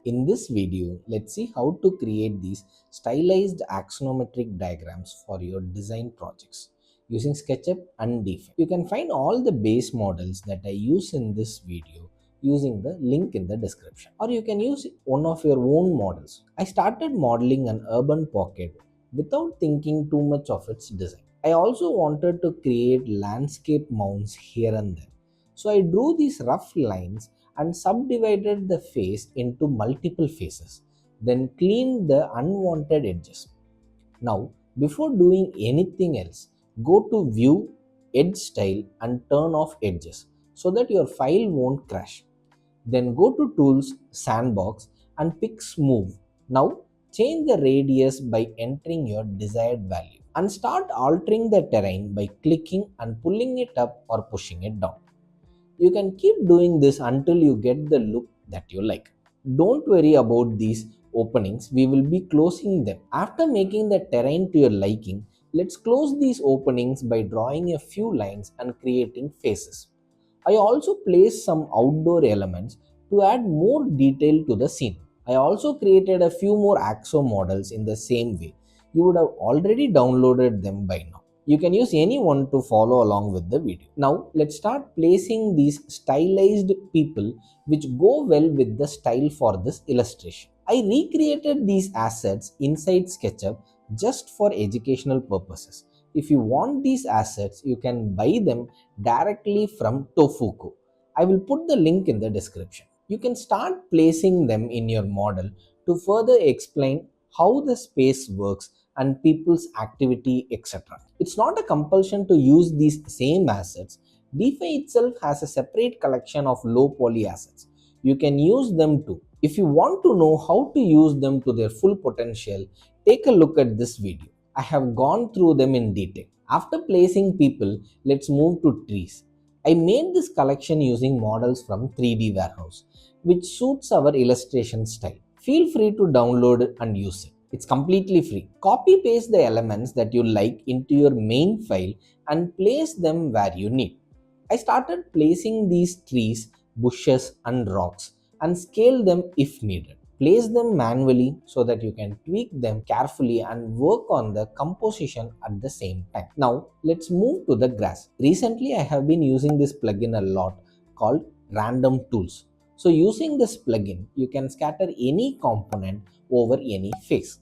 In this video, let's see how to create these stylized axonometric diagrams for your design projects using SketchUp and DeFi. You can find all the base models that I use in this video using the link in the description, or you can use one of your own models. I started modeling an urban pocket without thinking too much of its design. I also wanted to create landscape mounts here and there. So I drew these rough lines and subdivided the face into multiple faces, then cleaned the unwanted edges. Now, before doing anything else, go to View, Edge Style and turn off edges so that your file won't crash. Then go to Tools, Sandbox and pick Smooth. Now, change the radius by entering your desired value and start altering the terrain by clicking and pulling it up or pushing it down. You can keep doing this until you get the look that you like. Don't worry about these openings, we will be closing them. After making the terrain to your liking, let's close these openings by drawing a few lines and creating faces. I also placed some outdoor elements to add more detail to the scene. I also created a few more Axo models in the same way. You would have already downloaded them by now. You can use any one to follow along with the video. Now let's start placing these stylized people which go well with the style for this illustration. I recreated these assets inside SketchUp just for educational purposes. If you want these assets, you can buy them directly from Toffuco. I will put the link in the description. You can start placing them in your model to further explain how the space works and people's activity, etc. It's not a compulsion to use these same assets. DeFi itself has a separate collection of low poly assets. You can use them too. If you want to know how to use them to their full potential, take a look at this video. I have gone through them in detail. After placing people, let's move to trees. I made this collection using models from 3D Warehouse, which suits our illustration style. Feel free to download it and use it. It's completely free. Copy paste the elements that you like into your main file and place them where you need. I started placing these trees, bushes and rocks and scale them if needed. Place them manually so that you can tweak them carefully and work on the composition at the same time. Now let's move to the grass. Recently I have been using this plugin a lot called Random Tools. So using this plugin, you can scatter any component over any face.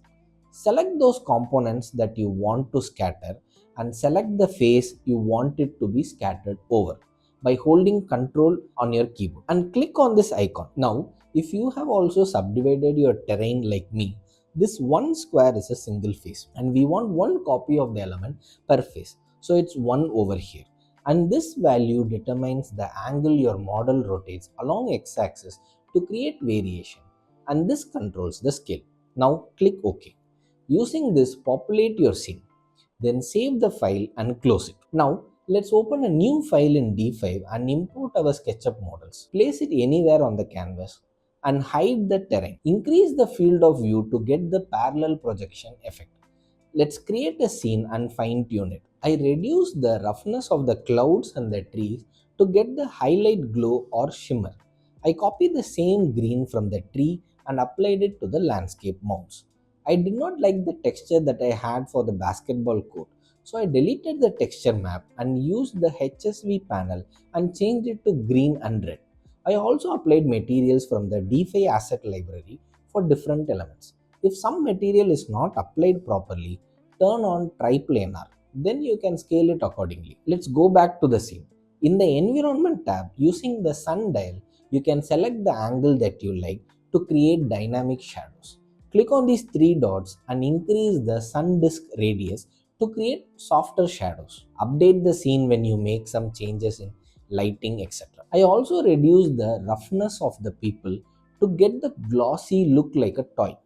Select those components that you want to scatter and select the face you want it to be scattered over by holding Ctrl on your keyboard and click on this icon. Now, if you have also subdivided your terrain like me, this one square is a single face and we want one copy of the element per face. So it's 1 over here. And this value determines the angle your model rotates along x-axis to create variation. And this controls the scale. Now click OK. Using this, populate your scene. Then save the file and close it. Now let's open a new file in D5 and import our SketchUp models. Place it anywhere on the canvas and hide the terrain. Increase the field of view to get the parallel projection effect. Let's create a scene and fine tune it. I reduce the roughness of the clouds and the trees to get the highlight glow or shimmer. I copied the same green from the tree and applied it to the landscape mounts. I did not like the texture that I had for the basketball court, so I deleted the texture map and used the HSV panel and changed it to green and red. I also applied materials from the DeFi asset library for different elements. If some material is not applied properly, turn on triplanar. Then you can scale it accordingly. Let's go back to the scene. In the environment tab, using the sun dial, you can select the angle that you like to create dynamic shadows. Click on these 3 dots and increase the sun disk radius to create softer shadows. Update the scene when you make some changes in lighting, etc. I also reduced the roughness of the people to get the glossy look like a toy.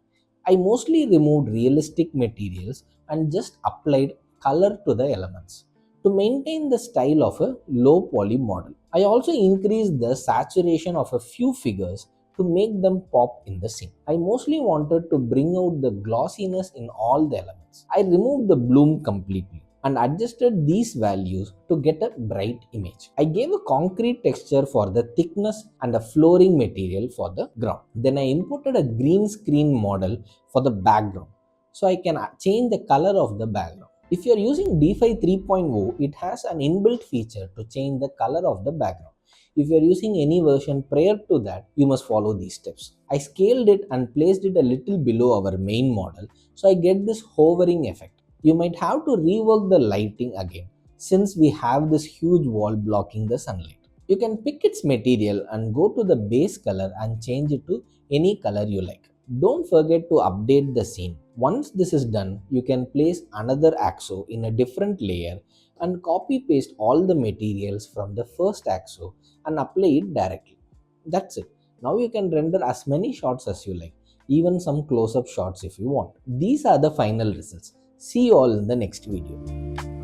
I mostly removed realistic materials and just applied color to the elements to maintain the style of a low poly model. I also increased the saturation of a few figures to make them pop in the scene. I mostly wanted to bring out the glossiness in all the elements. I removed the bloom completely. and adjusted these values to get a bright image. I gave a concrete texture for the thickness and a flooring material for the ground. Then I imported a green screen model for the background, so I can change the color of the background. If you are using DeFi 3.0, it has an inbuilt feature to change the color of the background. If you are using any version prior to that, you must follow these steps. I scaled it and placed it a little below our main model, so I get this hovering effect. You might have to rework the lighting again since we have this huge wall blocking the sunlight. You can pick its material and go to the base color and change it to any color you like. Don't forget to update the scene. Once this is done, you can place another axo in a different layer and copy paste all the materials from the first axo and apply it directly. That's it. Now you can render as many shots as you like, even some close-up shots if you want. These are the final results. See you all in the next video.